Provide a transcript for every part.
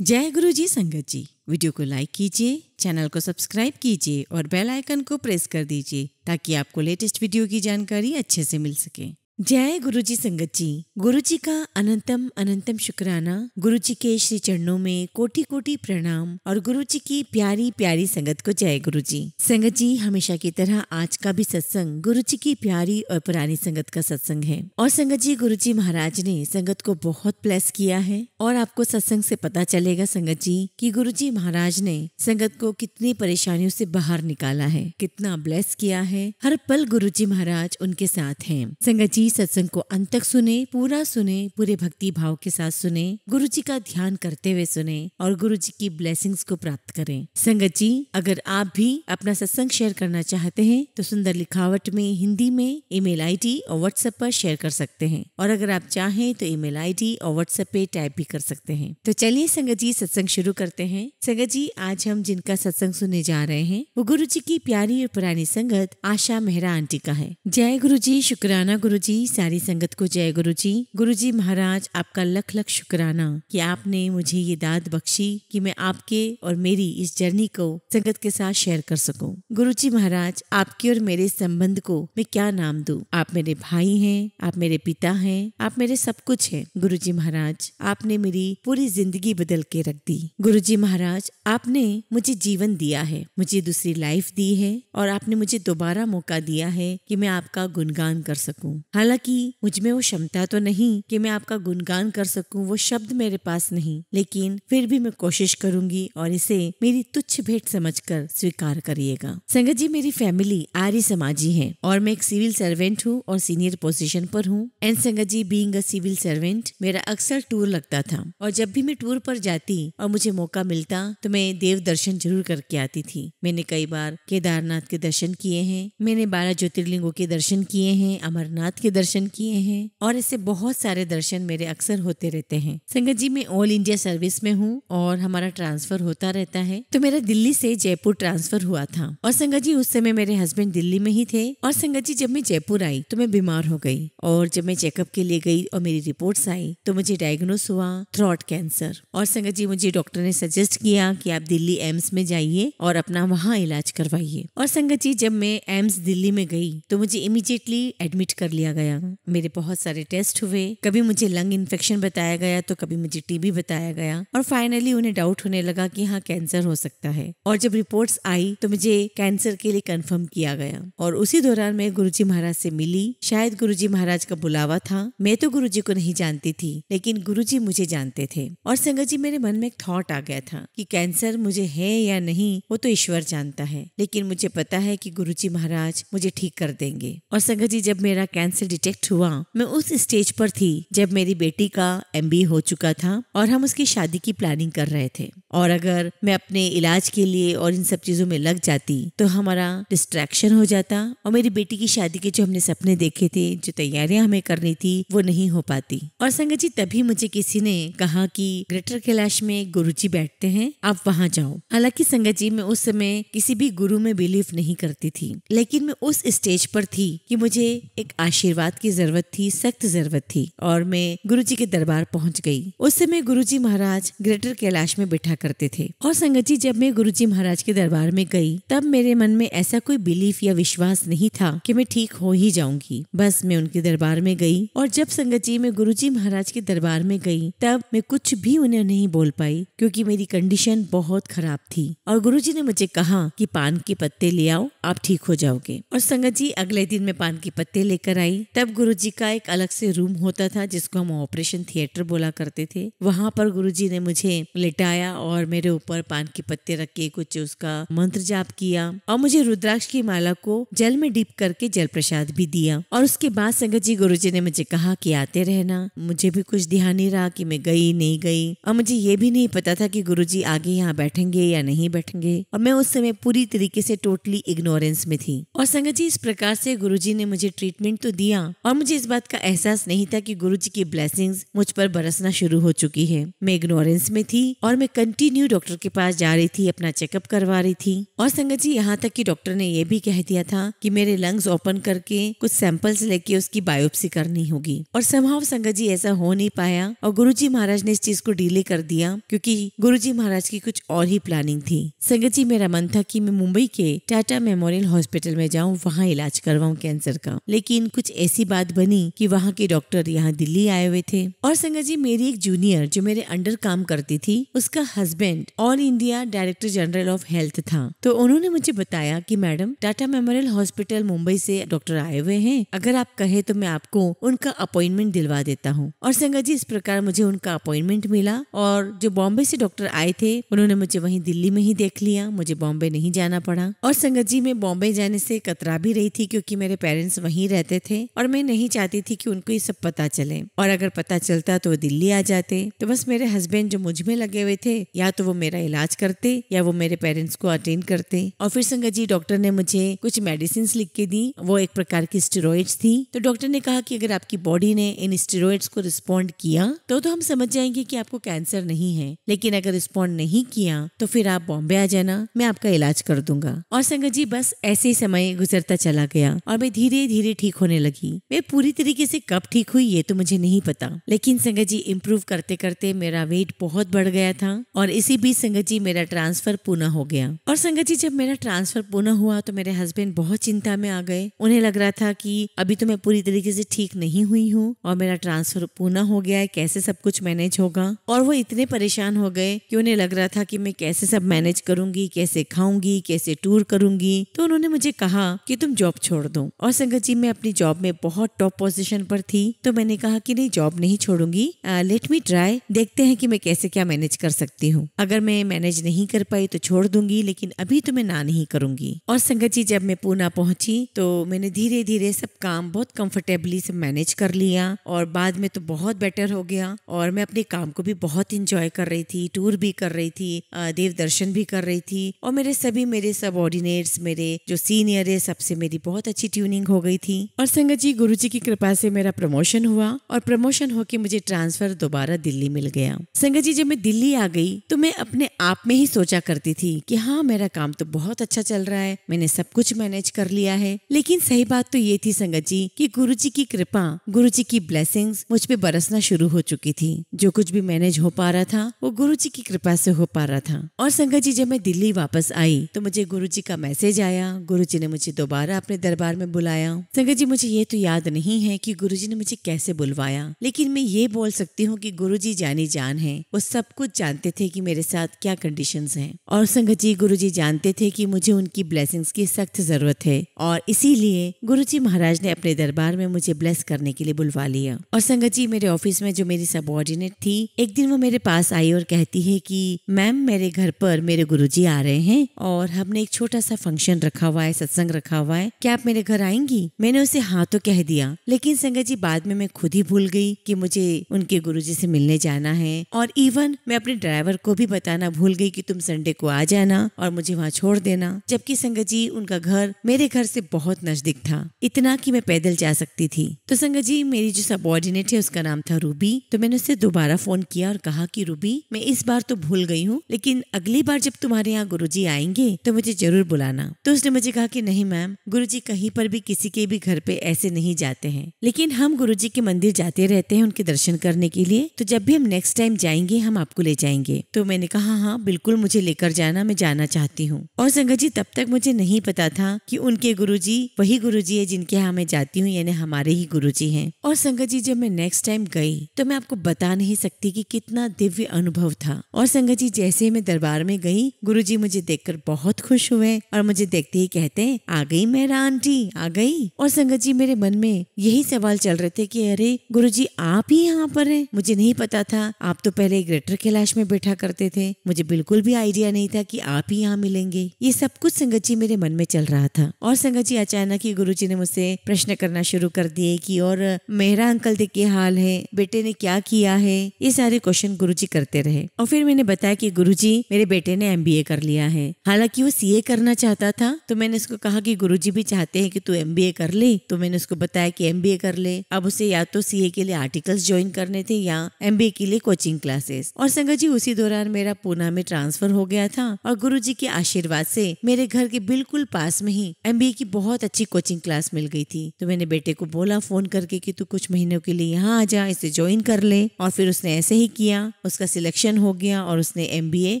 जय गुरु जी संगत जी। वीडियो को लाइक कीजिए, चैनल को सब्सक्राइब कीजिए और बेल आइकन को प्रेस कर दीजिए ताकि आपको लेटेस्ट वीडियो की जानकारी अच्छे से मिल सके। जय गुरु जी संगत जी। गुरु जी का अनंतम अनंतम शुक्राना। गुरु जी के श्री चरणों में कोटि कोटि प्रणाम और गुरु जी की प्यारी प्यारी संगत को जय गुरु जी। संगत जी, हमेशा की तरह आज का भी सत्संग गुरु जी की प्यारी और पुरानी संगत का सत्संग है। और संगत जी, गुरु जी महाराज ने संगत को बहुत ब्लेस किया है और आपको सत्संग से पता चलेगा संगत जी कि गुरु जी महाराज ने संगत को कितनी परेशानियों से बाहर निकाला है, कितना ब्लेस किया है। हर पल गुरु जी महाराज उनके साथ हैं। संगत जी, सत्संग को अंत तक सुने, पूरा सुने, पूरे भक्ति भाव के साथ सुने, गुरु जी का ध्यान करते हुए सुने और गुरु जी की ब्लेसिंग्स को प्राप्त करें। संगत जी, अगर आप भी अपना सत्संग शेयर करना चाहते हैं तो सुंदर लिखावट में हिंदी में ईमेल आईडी और व्हाट्सएप पर शेयर कर सकते हैं, और अगर आप चाहें तो ईमेल आईडी और व्हाट्सएप पे टाइप भी कर सकते हैं। तो चलिए संगत जी, सत्संग शुरू करते हैं। संगत जी, आज हम जिनका सत्संग सुनने जा रहे हैं वो गुरु जी की प्यारी और पुरानी संगत आशा मेहरा आंटी का है। जय गुरु जी, शुक्राना गुरु जी। सारी संगत को जय गुरु जी। गुरु जी महाराज, आपका लख लख शुक्राना कि आपने मुझे ये दाद बख्शी कि मैं आपके और मेरी इस जर्नी को संगत के साथ शेयर कर सकूं। गुरु जी महाराज, आपके और मेरे संबंध को मैं क्या नाम दूं? आप मेरे भाई हैं, आप मेरे पिता हैं, आप मेरे सब कुछ हैं। गुरु जी महाराज, आपने मेरी पूरी जिंदगी बदल के रख दी। गुरु जी महाराज, आपने मुझे जीवन दिया है, मुझे दूसरी लाइफ दी है और आपने मुझे दोबारा मौका दिया है कि मैं आपका गुणगान कर सकूं। हालांकि मुझ में वो क्षमता तो नहीं कि मैं आपका गुणगान कर सकूं, वो शब्द मेरे पास नहीं, लेकिन फिर भी मैं कोशिश करूंगी और इसे मेरी तुच्छ भेंट समझकर स्वीकार करिएगा। संगत जी, मेरी फैमिली आर्य समाजी है और मैं एक सिविल सर्वेंट हूँ और सीनियर पोजीशन पर हूँ। एंड संगत जी, बीइंग अ सिविल सर्वेंट मेरा अक्सर टूर लगता था और जब भी मैं टूर पर जाती और मुझे मौका मिलता तो मैं देव दर्शन जरूर करके आती थी। मैंने कई बार केदारनाथ के दर्शन किए हैं, मैंने 12 ज्योतिर्लिंगों के दर्शन किए हैं, अमरनाथ के दर्शन किए हैं और ऐसे बहुत सारे दर्शन मेरे अक्सर होते रहते हैं। संगत जी, मैं ऑल इंडिया सर्विस में हूँ और हमारा ट्रांसफर होता रहता है। तो मेरा दिल्ली से जयपुर ट्रांसफर हुआ था और संगत जी उस समय मेरे हस्बैंड दिल्ली में ही थे। और संगत जी, जब मैं जयपुर आई तो मैं बीमार हो गई और जब मैं चेकअप के लिए गई और मेरी रिपोर्ट्स आई तो मुझे डायग्नोस हुआ थ्रोट कैंसर। और संगत जी, मुझे डॉक्टर ने सजेस्ट किया कि आप दिल्ली एम्स में जाइए और अपना वहाँ इलाज करवाइए। और संगत जी, जब मैं एम्स दिल्ली में गई तो मुझे इमीडिएटली एडमिट कर लिया गया। मेरे बहुत सारे टेस्ट हुए, कभी मुझे लंग इन्फेक्शन बताया गया तो कभी मुझे टीबी बताया गया और फाइनली उन्हें डाउट होने लगा कि हाँ, कैंसर हो सकता है। और जब रिपोर्ट्स आई तो मुझे कैंसर के लिए कंफर्म किया गया और उसी दौरान मैं गुरुजी महाराज से मिली। शायद गुरुजी महाराज का बुलावा था। मैं तो गुरुजी को नहीं जानती थी लेकिन गुरुजी मुझे जानते थे। और संगत जी, मेरे मन में एक थॉट आ गया था कि कैंसर मुझे है या नहीं वो तो ईश्वर जानता है, लेकिन मुझे पता है कि गुरुजी महाराज मुझे ठीक कर देंगे। और संगत जी, जब मेरा कैंसर डिटेक्ट हुआ मैं उस स्टेज पर थी जब मेरी बेटी का MBA हो चुका था और हम उसकी शादी की प्लानिंग कर रहे थे। और अगर मैं अपने इलाज के लिए और इन सब चीजों में लग जाती तो हमारा डिस्ट्रैक्शन हो जाता और मेरी बेटी की शादी के जो हमने सपने देखे थे, जो तैयारियां हमें करनी थी, वो नहीं हो पाती। और संगत जी, तभी मुझे किसी ने कहा कि ग्रेटर कैलाश में गुरुजी बैठते हैं, आप वहां जाओ। हालांकि संगत जी, मैं उस समय किसी भी गुरु में बिलीव नहीं करती थी, लेकिन मैं उस स्टेज पर थी कि मुझे एक आशीर्वाद की जरूरत थी, सख्त जरूरत थी और मैं गुरुजी के दरबार पहुंच गई। उस समय गुरुजी महाराज ग्रेटर कैलाश में बैठा करते थे। और संगत जी, जब मैं गुरुजी महाराज के दरबार में गई तब मेरे मन में ऐसा कोई बिलीफ या विश्वास नहीं था कि मैं ठीक हो ही जाऊंगी। बस मैं उनके दरबार में गई और जब संगत जी मैं गुरुजी महाराज के दरबार में गई तब मैं कुछ भी उन्हें नहीं बोल पाई क्योंकि मेरी कंडीशन बहुत खराब थी। और गुरुजी ने मुझे कहा कि पान के पत्ते ले आओ, आप ठीक हो जाओगे। और संगत जी, अगले दिन मैं पान के पत्ते लेकर आई। तब गुरुजी का एक अलग से रूम होता था जिसको हम ऑपरेशन थिएटर बोला करते थे। वहां पर गुरुजी ने मुझे लिटाया और मेरे ऊपर पान के पत्ते रख के कुछ उसका मंत्र जाप किया और मुझे रुद्राक्ष की माला को जल में डीप करके जल प्रसाद भी दिया। और उसके बाद संगत जी, गुरुजी ने मुझे कहा कि आते रहना। मुझे भी कुछ ध्यान नहीं रहा कि मैं गई नहीं गई और मुझे ये भी नहीं पता था कि गुरुजी आगे यहाँ बैठेंगे या नहीं बैठेंगे और मैं उस समय पूरी तरीके से टोटली इग्नोरेंस में थी। और संगत जी, इस प्रकार से गुरुजी ने मुझे ट्रीटमेंट तो दिया और मुझे इस बात का एहसास नहीं था कि गुरुजी की ब्लेसिंग्स मुझ पर बरसना शुरू हो चुकी है। मैं इग्नोरेंस में थी और मैं कंटिन्यू डॉक्टर के पास जा रही थी, अपना चेकअप करवा रही थी। और संगत जी यहाँ तक कि डॉक्टर ने ये भी कह दिया था कि मेरे लंग्स ओपन करके कुछ सैंपल्स लेके उसकी बायोप्सी करनी होगी। और समहाउ संगत जी ऐसा हो नहीं पाया और गुरुजी महाराज ने इस चीज को डिले कर दिया क्योंकि गुरुजी महाराज की कुछ और ही प्लानिंग थी। संगत जी मेरा मन था कि मैं मुंबई के टाटा मेमोरियल हॉस्पिटल में जाऊं, वहाँ इलाज करवाऊं कैंसर का, लेकिन कुछ ऐसी बात बनी कि वहाँ के डॉक्टर यहाँ दिल्ली आए हुए थे। और संगत जी मेरी एक जूनियर जो मेरे अंडर काम करती थी, उसका husband all India director general of health था। तो उन्होंने मुझे बताया कि madam Tata memorial hospital Mumbai से डॉक्टर आए हुए हैं, अगर आप कहे तो मैं आपको उनका अपॉइंटमेंट दिलवा देता हूँ। और संगत जी इस प्रकार मुझे उनका अपॉइंटमेंट मिला और जो बॉम्बे से डॉक्टर आए थे उन्होंने मुझे वहीं दिल्ली में ही देख लिया, मुझे बॉम्बे नहीं जाना पड़ा। और संगत जी मैं बॉम्बे जाने से कतरा भी रही थी क्योंकि मेरे पेरेंट्स वहीं रहते थे और मैं नहीं चाहती थी कि उनको ये सब पता चले, और अगर पता चलता तो वो दिल्ली आ जाते। तो बस मेरे हस्बैंड जो मुझ में लगे हुए थे, या तो वो मेरा इलाज करते या वो मेरे पेरेंट्स को अटेंड करते। और फिर संगत जी डॉक्टर ने मुझे कुछ मेडिसिन लिख के दी, वो एक प्रकार की स्टेरॉइड्स थी। तो डॉक्टर ने कहा कि अगर आपकी बॉडी ने इन स्टेरॉइड्स को रिस्पॉन्ड किया तो हम समझ जाएंगे कि आपको कैंसर नहीं है, लेकिन अगर रिस्पॉन्ड नहीं किया तो फिर आप बॉम्बे आ जाना, मैं आपका इलाज कर दूंगा। और संगत जी बस ऐसे ही समय गुजरता चला गया और मैं धीरे धीरे ठीक होने लगी। मैं पूरी तरीके से कब ठीक हुई ये तो मुझे नहीं पता, लेकिन संगत जी इम्प्रूव करते करते मेरा वेट बहुत बढ़ गया था। और इसी बीच संगत जी मेरा ट्रांसफर पुणे हो गया। और संगत जी जब मेरा ट्रांसफर पुणे हुआ तो मेरे हस्बैंड बहुत चिंता में आ गए। उन्हें लग रहा था कि अभी तो मैं पूरी तरीके से ठीक नहीं हुई हूँ और मेरा ट्रांसफर पुणे हो गया है, कैसे सब कुछ मैनेज होगा। और वो इतने परेशान हो गए कि उन्हें लग रहा था कि मैं कैसे सब मैनेज करूंगी, कैसे खाऊंगी, कैसे टूर करूंगी। तो उन्होंने मुझे कहा कि तुम जॉब छोड़ दो। और संगत जी मैं अपनी जॉब में बहुत टॉप पोजीशन पर थी, तो मैंने कहा कि नहीं जॉब नहीं छोड़ूंगी, लेट मी ट्राई, देखते हैं कि मैं कैसे क्या मैनेज कर सकती हूँ। अगर मैं मैनेज नहीं कर पाई तो छोड़ दूंगी, लेकिन अभी तो मैं ना नहीं करूंगी। और संगत जी जब मैं पुणे पहुंची तो मैंने धीरे धीरे सब काम बहुत कंफर्टेबली से मैनेज कर लिया और बाद में तो बहुत बेटर हो गया। और मैं अपने काम को भी बहुत इंजॉय कर रही थी, टूर भी कर रही थी, देव दर्शन भी कर रही थी। और मेरे सबऑर्डिनेट्स, मेरे जो सीनियर है, सबसे मेरी बहुत अच्छी ट्यूनिंग हो गई थी। और संगत जी गुरुजी की कृपा से मेरा प्रमोशन हुआ और प्रमोशन होके मुझे ट्रांसफर दोबारा दिल्ली मिल गया। संगत जी जब मैं दिल्ली आ गई तो मैं अपने आप में ही सोचा करती थी कि हाँ मेरा काम तो बहुत अच्छा चल रहा है, मैंने सब कुछ मैनेज कर लिया है। लेकिन सही बात तो ये थी संगत जी कि गुरुजी की कृपा, गुरुजी की ब्लेसिंग्स मुझ पे बरसना शुरू हो चुकी थी। जो कुछ भी मैनेज हो पा रहा था वो गुरुजी की कृपा से हो पा रहा था। और संगत जी जब मैं दिल्ली वापस आई तो मुझे गुरुजी का मैसेज आया, गुरुजी ने मुझे दोबारा अपने दरबार में बुलाया। संगत जी मुझे ये तो याद नहीं है कि गुरुजी ने मुझे कैसे बुलवाया, लेकिन मैं ये बोल सकती हूँ कि गुरुजी जानी जान है, वो सब कुछ जानते थे कि मेरे साथ क्या कंडीशंस हैं। और संगत जी गुरुजी जानते थे कि मुझे उनकी ब्लेसिंग्स की सख्त जरूरत है और इसीलिए गुरुजी महाराज ने अपने दरबार में मुझे ब्लेस करने के लिए बुलवा लिया। और संगत जी मेरे ऑफिस में जो मेरी सबऑर्डिनेट थी, एक दिन वो मेरे पास आई और कहती है कि मैम मेरे घर पर मेरे गुरुजी आ रहे हैं और हमने एक छोटा सा फंक्शन रखा हुआ है, सत्संग रखा हुआ है, क्या आप मेरे घर आएंगी? मैंने उसे हाँ तो कह दिया, लेकिन संगत जी बाद में मैं खुद ही भूल गई कि मुझे उनके गुरुजी से मिलने जाना है। और इवन मैं अपने ड्राइवर को भी बताना भूल गई कि तुम संडे को आ जाना और मुझे वहाँ छोड़ देना, जबकि संगत जी उनका घर मेरे घर से बहुत नजदीक था, इतना कि मैं पैदल जा सकती थी। तो संगत जी मेरी जो सबऑर्डिनेट है उसका नाम था रूबी। तो मैंने उससे दोबारा फोन किया और कहा कि रूबी मैं इस बार तो भूल गई हूँ, लेकिन अगली बार जब तुम्हारे यहाँ गुरुजी आएंगे तो मुझे जरूर बुलाना। तो उसने मुझे कहा कि नहीं मैम, गुरुजी कहीं पर भी किसी के भी घर पे ऐसे नहीं जाते हैं, लेकिन हम गुरुजी के मंदिर जाते रहते हैं उनके दर्शन करने के लिए, तो जब भी हम नेक्स्ट टाइम जाएंगे हम आपको ले जाएंगे। तो मैंने कहा हाँ बिल्कुल मुझे लेकर जाना, मैं जाना चाहती हूँ। और संगत जी तब तक मुझे नहीं पता था कि उनके गुरुजी वही गुरुजी है जिनके यहाँ मैं जाती हूँ, यानी हमारे ही गुरुजी हैं। और संगत जी जब मैं नेक्स्ट टाइम गई तो मैं आपको बता नहीं सकती कि कितना दिव्य अनुभव था। और संगत जी जैसे मैं दरबार में गई, गुरुजी मुझे देखकर बहुत खुश हुए और मुझे देखते ही कहते हैं आ गई मेरा आंटी, आ गई। और संगत जी मेरे मन में यही सवाल चल रहे थे कि अरे गुरुजी आप ही यहाँ पर हैं, मुझे नहीं पता था, आप तो पहले ग्रेटर कैलाश में बैठा करते थे, मुझे बिल्कुल भी आइडिया नहीं था कि आप ही यहाँ मिलेंगे। ये सब कुछ संगत जी मेरे मन में चल रहा था। और संगत जी अचानक ही गुरुजी ने मुझसे प्रश्न करना शुरू कर दिए कि और मेरा अंकल देख के हाल है, बेटे ने क्या किया है, ये सारे क्वेश्चन गुरुजी करते रहे। और फिर मैंने बताया कि गुरुजी मेरे बेटे ने MBA कर लिया है, हालांकि वो CA करना चाहता था। तो मैंने उसको कहा कि गुरुजी भी चाहते हैं कि तू MBA कर ले, तो मैंने उसको बताया कि MBA कर ले। अब उसे या तो CA के लिए आर्टिकल्स ज्वाइन करने थे या MBA के लिए कोचिंग क्लासेस। और संगत जी उसी दौरान मेरा पूना में ट्रांसफर हो गया था और गुरुजी के आशीर्वाद से मेरे घर के बिल्कुल पास में ही MBA की बहुत अच्छी कोचिंग क्लास मिल गई थी। तो मैंने बेटे को बोला फोन करके कि तू कुछ महीनों के लिए यहाँ आ जा, इसे ज्वाइन कर ले। और फिर उसने ऐसे ही किया, उसका सिलेक्शन हो गया और उसने MBA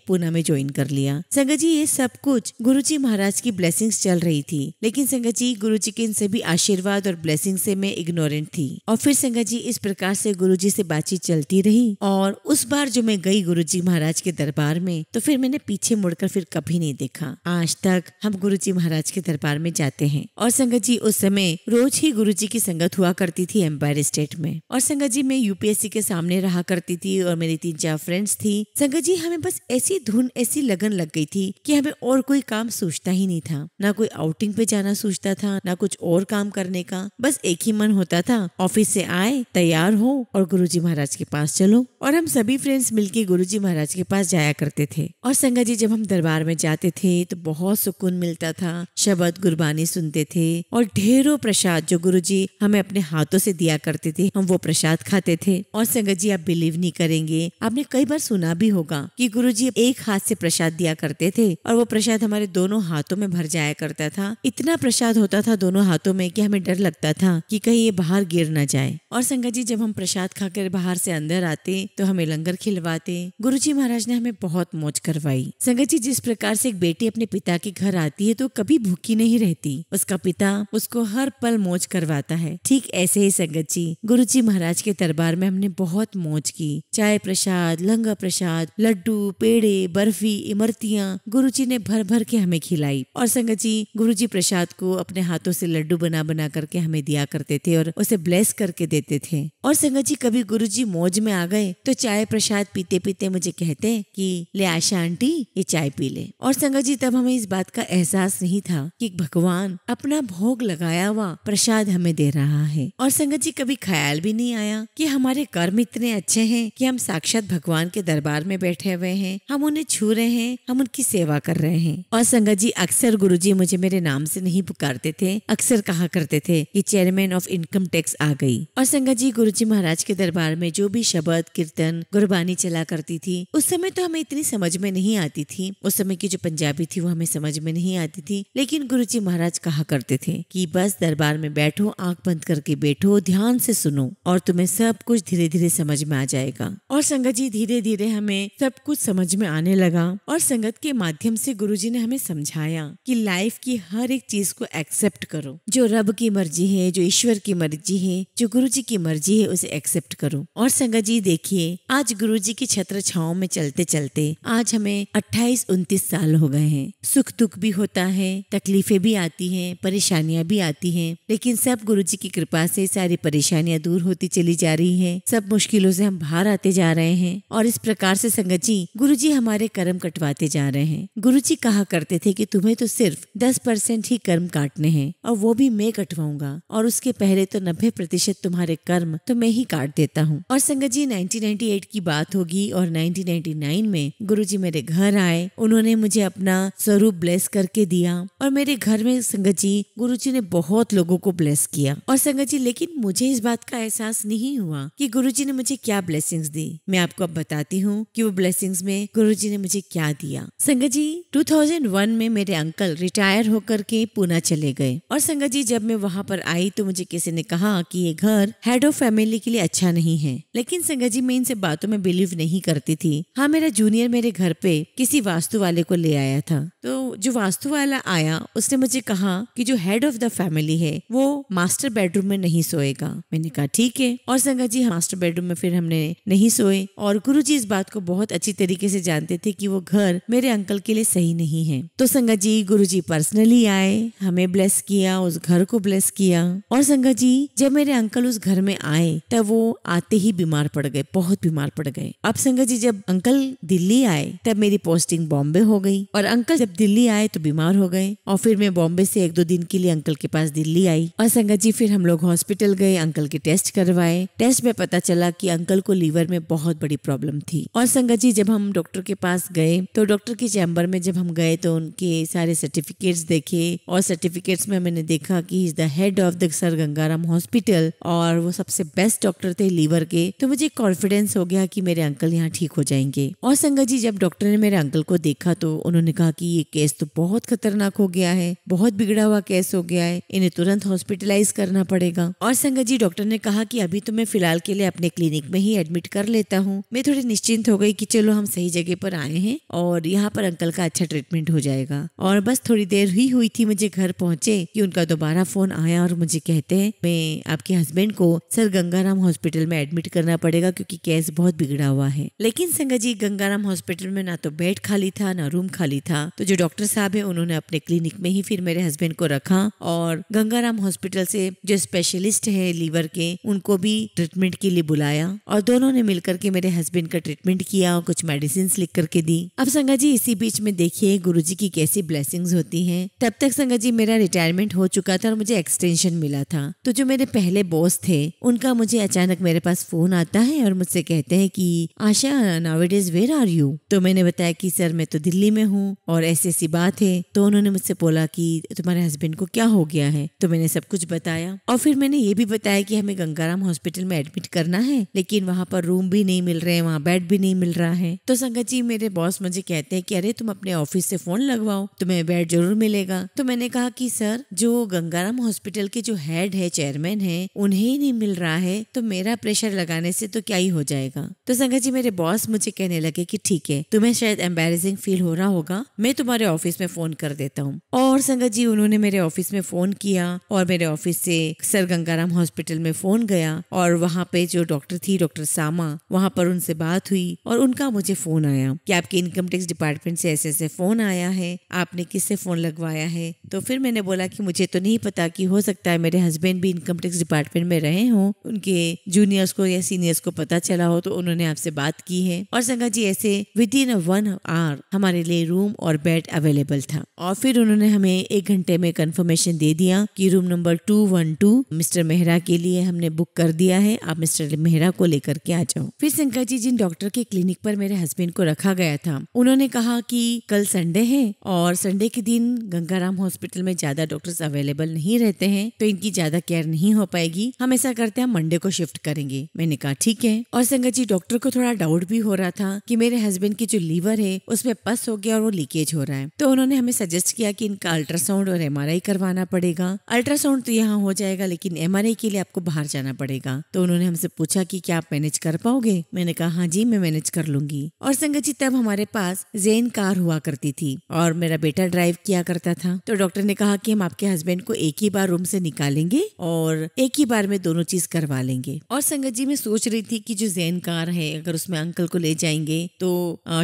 पूना में ज्वाइन कर लिया। संगत जी ये सब कुछ गुरुजी महाराज की ब्लेसिंग्स चल रही थी, लेकिन संगत जी गुरुजी के इन सभी आशीर्वाद और ब्लेसिंग से मैं इग्नोरेंट थी। और फिर संगत जी इस प्रकार से गुरुजी से बातचीत चलती रही और उस बार जो मैं गई गुरुजी महाराज के दरबार में तो फिर मैंने पीछे मुड़कर फिर कभी नहीं देखा। आज तक हम गुरुजी महाराज के दरबार में जाते हैं और संगत जी उस समय रोज ही गुरुजी की संगत हुआ करती थी एम्पायर स्टेट में। और संगत जी मैं UPSC के सामने रहा करती थी और मेरी 3-4 फ्रेंड्स थी। संगत जी हमें बस ऐसी धुन ऐसी लगन लग गई थी कि हमें और कोई काम सोचता ही नहीं था, ना कोई आउटिंग पे जाना सोचता था, ना कुछ और काम करने का। बस एक ही मन होता था, ऑफिस से आए, तैयार हो और गुरुजी महाराज के पास चलो। और हम सभी फ्रेंड्स मिलके गुरुजी महाराज के पास जाया करते थे। और संगत जी जब हम दरबार में जाते थे तो बहुत सुकून मिलता था, शब्द गुरबानी सुनते थे और ढेरों प्रसाद जो गुरुजी हमें अपने हाथों से दिया करते थे हम वो प्रसाद खाते थे। और संगत जी आप बिलीव नहीं करेंगे, आपने कई बार सुना भी होगा कि गुरुजी एक हाथ से प्रसाद दिया करते थे और वो प्रसाद हमारे दोनों हाथों में भर जाया करता था। इतना प्रसाद होता था दोनों हाथों में कि हमें डर लगता था कि कहीं ये बाहर गिर न जाए। और संगत जी जब हम प्रसाद खाकर बाहर से अंदर आते तो हमें लंगर खिलवाते। गुरुजी महाराज ने हमें बहुत मौज करवाई। संगत जी जिस प्रकार से एक बेटी अपने पिता के घर आती है तो कभी भूखी नहीं रहती, उसका पिता उसको हर पल मौज करवाता है। ठीक ऐसे ही संगत जी गुरुजी महाराज के दरबार में हमने बहुत मौज की। चाय प्रसाद, लंगर प्रसाद, लड्डू, पेड़े, बर्फी, इमरतियाँ गुरुजी ने भर भर के हमें खिलाई। और संगत जी गुरुजी प्रसाद को अपने हाथों से लड्डू बना बना करके हमें दिया करते थे और उसे ब्लेस करके देते थे। और संगत जी कभी गुरुजी मौज में आ गए तो चाय प्रसाद पीते पीते मुझे कहते कि ले आशा आंटी ये चाय पी ले। और संगत जी तब हमें इस बात का एहसास नहीं था कि भगवान अपना भोग लगाया हुआ प्रसाद हमें दे रहा है। और संगत जी कभी ख्याल भी नहीं आया कि हमारे कर्म इतने अच्छे हैं कि हम साक्षात भगवान के दरबार में बैठे हुए हैं, हम उन्हें छू रहे हैं, हम उनकी सेवा कर रहे हैं। और संगत जी अक्सर गुरुजी मुझे मेरे नाम से नहीं पुकारते थे, अक्सर कहा करते थे कि चेयरमैन ऑफ इनकम टैक्स आ गई। और संगत जी गुरुजी महाराज के दरबार में जो भी शब्द कीर्तन गुरबानी चला करती थी उस समय तो हमें इतनी समझ में नहीं आती थी, उस समय की जो पंजाबी थी वो हमें समझ में नहीं आती थी। लेकिन गुरुजी महाराज कहा करते थे कि बस दरबार में बैठो, आंख बंद करके बैठो, ध्यान से सुनो और तुम्हें सब कुछ धीरे धीरे समझ में आ जाएगा। और संगत जी धीरे धीरे हमें सब कुछ समझ में आने लगा। और संगत के माध्यम से गुरुजी ने हमें समझाया कि लाइफ की हर एक चीज को एक्सेप्ट करो, जो रब की मर्जी है, जो ईश्वर की मर्जी है, जो गुरुजी की मर्जी है उसे एक्सेप्ट करो। और संगत जी देखिए आज गुरुजी की छत्र छांव में चलते चलते आज हमें 28-29 साल हो गए हैं। सुख दुख भी होता है, तकलीफें भी आती हैं, परेशानियां भी आती हैं, लेकिन सब गुरुजी की कृपा से सारी परेशानियां दूर होती चली जा रही हैं, सब मुश्किलों से हम बाहर आते जा रहे हैं। और इस प्रकार से संगत जी गुरुजी हमारे कर्म कटवाते जा रहे हैं। गुरुजी कहा करते थे कि तुम्हें तो सिर्फ 10% ही कर्म काटने हैं और वो भी मैं कटवाऊंगा और उसके पहले तो 90% तुम्हारे कर्म तो मैं ही काट देता हूँ। और संगत जी 1998 की बात होगी और 1999 में गुरुजी मेरे घर आए, उन्होंने मुझे अपना स्वरूप ब्लेस करके दिया और मेरे घर में संगत जी गुरुजी ने बहुत लोगों को ब्लेस किया। और संगत जी लेकिन मुझे इस बात का एहसास नहीं हुआ कि गुरुजी ने मुझे क्या ब्लेसिंग्स दी। मैं आपको अब बताती हूँ कि वो ब्लेसिंग्स में गुरुजी ने मुझे क्या दिया। संगत जी 2001 में मेरे अंकल रिटायर होकर के पूना चले गए। और संगत जी जब मैं वहाँ पर आई तो मुझे किसी ने कहा कि ये घर हेड ऑफ फैमिली के लिए अच्छा नहीं है। लेकिन संगत जी मैं इनसे बातों में बिलीव नहीं करती थी। हाँ मेरा जूनियर मेरे घर पे किसी वास्तु वाले को ले आया था, तो जो वास्तु वाला आया उसने मुझे कहा कि जो हेड ऑफ द फैमिली है वो मास्टर बेडरूम में नहीं सोएगा। मैंने कहा ठीक है। और संगत जी मास्टर बेडरूम में फिर हमने नहीं सोए और गुरुजी इस बात को बहुत अच्छी तरीके से जानते थे कि वो घर मेरे अंकल के लिए सही नहीं है। तो संगत जी गुरुजी पर्सनली आए, हमें ब्लेस किया, उस घर को ब्लेस किया। और संगत जी जब मेरे अंकल उस घर में आए तब वो आते ही बीमार पड़ गए, बहुत बीमार पड़ गए। अब संगत जी जब अंकल दिल्ली आए तब मेरी पोस्टिंग बॉम्बे हो गई और अंकल जब दिल्ली दिल्ली आए तो बीमार हो गए और फिर मैं बॉम्बे से 1-2 दिन के लिए अंकल के पास दिल्ली आई। और संगत जी फिर हम लोग हॉस्पिटल गए, अंकल के टेस्ट करवाए। टेस्ट में पता चला कि अंकल को लीवर में बहुत बड़ी प्रॉब्लम थी। और संगत जी जब हम डॉक्टर के पास गए तो डॉक्टर के चैम्बर में जब हम गए तो उनके सारे सर्टिफिकेट्स देखे और सर्टिफिकेट्स में मैंने देखा कि he is the head of the sir Gangaram hospital और वो सबसे बेस्ट डॉक्टर थे लीवर के। तो मुझे कॉन्फिडेंस हो गया कि मेरे अंकल यहाँ ठीक हो जाएंगे। और संगत जी जब डॉक्टर ने मेरे अंकल को देखा तो उन्होंने कहा कि ये केस तो बहुत खतरनाक हो गया है, बहुत बिगड़ा हुआ केस हो गया है, इन्हें तुरंत हॉस्पिटलाइज करना पड़ेगा। और संगत जी डॉक्टर ने कहा कि अभी तो मैं फिलहाल के लिए अपने क्लिनिक में ही एडमिट कर लेता हूँ। मैं थोड़ी निश्चिंत हो गई कि चलो हम सही जगह पर आए हैं और यहाँ पर अंकल का अच्छा ट्रीटमेंट हो जाएगा। और बस थोड़ी देर ही हुई थी मुझे घर पहुंचे कि उनका दोबारा फोन आया और मुझे कहते हैं मैं आपके हस्बैंड को सर गंगाराम हॉस्पिटल में एडमिट करना पड़ेगा क्योंकि केस बहुत बिगड़ा हुआ है। लेकिन संगत जी गंगाराम हॉस्पिटल में ना तो बेड खाली था ना रूम खाली था। तो जो डॉक्टर साहब है उन्होंने अपने क्लिनिक में ही फिर मेरे हस्बैंड को रखा और गंगाराम हॉस्पिटल से जो स्पेशलिस्ट है लीवर के उनको भी ट्रीटमेंट के लिए बुलाया और दोनों ने मिलकर के मेरे हस्बैंड का ट्रीटमेंट किया और कुछ मेडिसिन लिख करके दी। अब संगत जी इसी बीच में देखिए गुरुजी की कैसी ब्लेसिंग्स होती हैं। तब तक संगत जी मेरा रिटायरमेंट हो चुका था और मुझे एक्सटेंशन मिला था। तो जो मेरे पहले बॉस थे उनका मुझे अचानक मेरे पास फोन आता है और मुझसे कहते हैं कि आशा नाउअडेज वेयर आर यू। तो मैंने बताया कि सर मैं तो दिल्ली में हूँ और ऐसी ऐसी बात है। तो उन्होंने मुझसे बोला कि तुम्हारे हस्बैंड को क्या हो गया है। तो मैंने सब कुछ बताया और फिर मैंने ये भी बताया कि हमें गंगाराम हॉस्पिटल में एडमिट करना है लेकिन वहाँ पर रूम भी नहीं मिल रहे हैं, वहाँ बेड भी नहीं मिल रहा है। तो संगत जी मेरे बॉस मुझे कहते हैं कि अरे तुम अपने ऑफिस से फोन लगवाओ, तुम्हें बेड जरूर मिलेगा। तो मैंने कहा कि सर जो गंगाराम हॉस्पिटल के जो हेड है, चेयरमैन है, उन्हें ही नहीं मिल रहा है तो मेरा प्रेशर लगाने से तो क्या ही हो जाएगा। तो संगत जी मेरे बॉस मुझे कहने लगे कि ठीक है, तुम्हें शायद एम्बैरेसिंग फील हो रहा होगा, मैं तुम्हारे ऑफिस में फोन कर देता हूँ। और संगत जी उन्होंने मेरे ऑफिस में फोन किया और मेरे ऑफिस से सर गंगाराम हॉस्पिटल में फोन गया और वहाँ पे जो डॉक्टर थी, डॉक्टर सामा, वहाँ पर उनसे बात हुई और उनका मुझे फोन आया कि आपके इनकम टैक्स डिपार्टमेंट से ऐसे ऐसे फोन आया है, आपने किससे फोन लगवाया है। तो फिर मैंने बोला कि मुझे तो नहीं पता, कि हो सकता है मेरे हस्बैंड भी इनकम टैक्स डिपार्टमेंट में रहे हों, उनके जूनियर्स को या सीनियर्स को पता चला हो तो उन्होंने आपसे बात की है। और संगत जी ऐसे विद इन 1 आवर हमारे लिए रूम और बेड अवेलेबल था और फिर उन्होंने हमें 1 घंटे में कंफर्मेशन दे दिया कि रूम नंबर 212 मिस्टर मेहरा के लिए हमने बुक कर दिया है, आप मिस्टर मेहरा को लेकर के आ जाओ। फिर संगत जी जिन डॉक्टर के क्लिनिक पर मेरे हस्बैंड को रखा गया था उन्होंने कहा कि कल संडे है और संडे के दिन गंगाराम हॉस्पिटल में ज्यादा डॉक्टर्स अवेलेबल नहीं रहते हैं तो इनकी ज्यादा केयर नहीं हो पाएगी, हम ऐसा करते हैं मंडे को शिफ्ट करेंगे। मैंने कहा ठीक है। और संगत जी डॉक्टर को थोड़ा डाउट भी हो रहा था कि मेरे हस्बैंड की जो लीवर है उसमें पस हो गया और वो लीकेज हो रहा है। तो उन्होंने हमें सजेस्ट किया कि इनका अल्ट्रासाउंड और MRI करवाना पड़ेगा। अल्ट्रासाउंड तो यहाँ हो जाएगा लेकिन MRI के लिए आपको बाहर जाना पड़ेगा। तो उन्होंने हमसे पूछा कि क्या आप मैनेज कर पाओगे। मैंने कहा हाँ जी मैं मैनेज कर लूंगी। और संगत जी तब हमारे पास ज़ेन कार हुआ करती थी और मेरा बेटा ड्राइव किया करता था। तो डॉक्टर ने कहा कि हम आपके हस्बैंड को एक ही बार रूम से निकालेंगे और एक ही बार में दोनों चीज करवा लेंगे। और संगत जी मैं सोच रही थी कि जो ज़ेन कार है अगर उसमें अंकल को ले जाएंगे तो